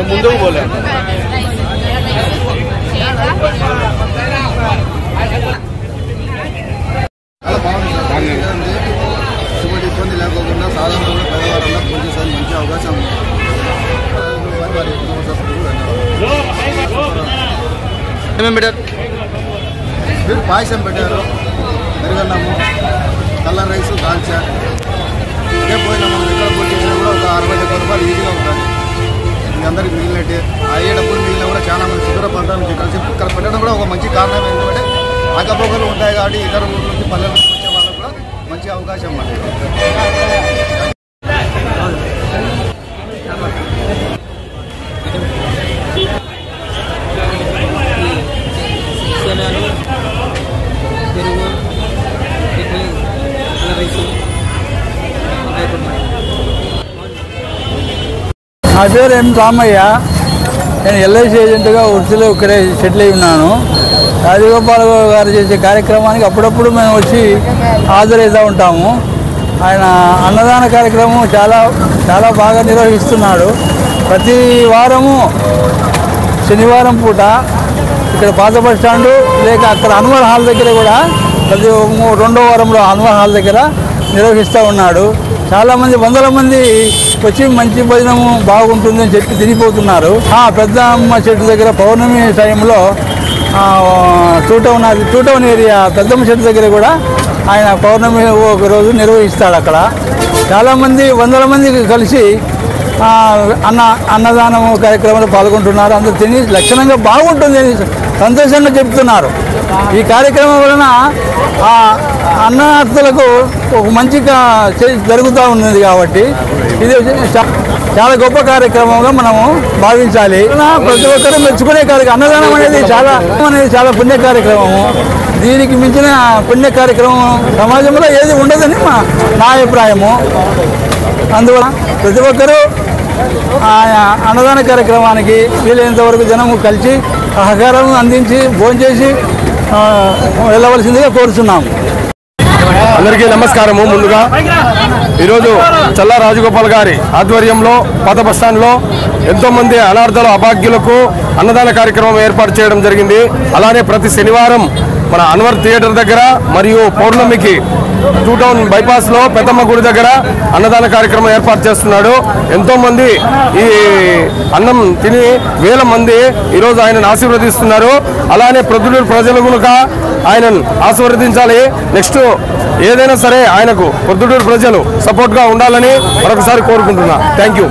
ముందుకు పోలే ఎటువంటి ఇబ్బంది లేకోకుండా సాధారణంగా పేదవారంలో భోజనం మంచి అవకాశం ఏమేమి పెట్టారు? మీరు పాయసం పెట్టారు, పెరుగన్నాము, కలర్ రైస్, దాల్చా. ఇదే పోయినా మనం ఎక్కడ పోటీ చేసినా కూడా ఒక 60-70 రూపాయలు ఈజీగా ఉంటుంది. మీ అందరికి మిగిలినట్టే అయ్యే డబ్బులు మిగిలిన కూడా చాలా మంది శుభ్ర ప్రాంతాల కలిసి ఇక్కడ పెట్టడం కూడా ఒక మంచి కారణం. ఎందుకంటే అక్కపక్కలు ఉంటాయి కాబట్టి ఇతర ఊళ్ళ నుంచి పల్లెల నుంచి వచ్చే వాళ్ళకు కూడా మంచి అవకాశం అన్నమాట. నా పేరు ఎం రామయ్య. నేను ఎల్ఐసి ఏజెంట్గా వృత్తిలో ఇక్కడే సెటిల్ అయి ఉన్నాను. రాజగోపాల్ గారు చేసే కార్యక్రమానికి అప్పుడప్పుడు మేము వచ్చి హాజరవుతూ ఉంటాము. ఆయన అన్నదాన కార్యక్రమం చాలా చాలా బాగా నిర్వహిస్తున్నాడు. ప్రతి వారము శనివారం పూట ఇక్కడ పాత బస్ స్టాండు లేక అక్కడ అన్వర్ హాల్ దగ్గర కూడా ప్రతి 2వ వారంలో అన్వర్ హాల్ దగ్గర నిర్వహిస్తూ ఉన్నాడు. చాలామంది 100ల మంది వచ్చి మంచి భోజనము బాగుంటుందని చెప్పి తిరిగిపోతున్నారు. పెద్ద అమ్మ చెట్టు దగ్గర పౌర్ణమి టైంలో టూ టౌన్ ఏరియా పెద్దమ్మ చెట్టు దగ్గర కూడా ఆయన పౌర్ణమి ఒక రోజు నిర్వహిస్తాడు. అక్కడ చాలామంది 100ల మంది కలిసి అన్నదానం కార్యక్రమంలో పాల్గొంటున్నారు. అందరూ తిని లక్షణంగా బాగుంటుంది అని సంతోషంగా చెప్తున్నారు. ఈ కార్యక్రమం వలన అన్నార్థులకు ఒక మంచిగా జరుగుతూ ఉన్నది కాబట్టి ఇది చాలా గొప్ప కార్యక్రమంగా మనము భావించాలి. ప్రతి ఒక్కరూ మెచ్చుకునే కార్యక్రమం అన్నదానం అనేది చాలా పుణ్య కార్యక్రమము. దీనికి మించిన పుణ్య కార్యక్రమం సమాజంలో ఏది ఉండదని నా అభిప్రాయము. అందువల్ల ప్రతి ఒక్కరూ అన్నదాన కార్యక్రమానికి వీలైనంత వరకు జనము కలిసి సహకారం అందించి భోంచేసి వెళ్ళవలసిందిగా కోరుతున్నాము. అందరికీ నమస్కారము. ముందుగా ఈరోజు చల్లా రాజగోపాల్ గారి ఆధ్వర్యంలో పాత బస్టాండ్లో ఎంతోమంది అనార్థుల అభాగ్యులకు అన్నదాన కార్యక్రమం ఏర్పాటు చేయడం జరిగింది. అలానే ప్రతి శనివారం మన అన్వర్ థియేటర్ దగ్గర మరియు పౌర్ణమికి 2 టౌన్ బైపాస్లో పెద్దమ్మ గుడి దగ్గర అన్నదాన కార్యక్రమం ఏర్పాటు చేస్తున్నాడు. ఎంతోమంది ఈ అన్నం తిని 1000 మంది ఈరోజు ఆయనను ఆశీర్వదిస్తున్నారు. అలానే ప్రొద్దుటూరు ప్రజలు కనుక ఆయనను ఆశీర్వదించాలి. నెక్స్ట్ ఏదైనా సరే ఆయనకు ప్రొద్దుటూరు ప్రజలు సపోర్ట్గా ఉండాలని మరొకసారి కోరుకుంటున్నా. Thank you.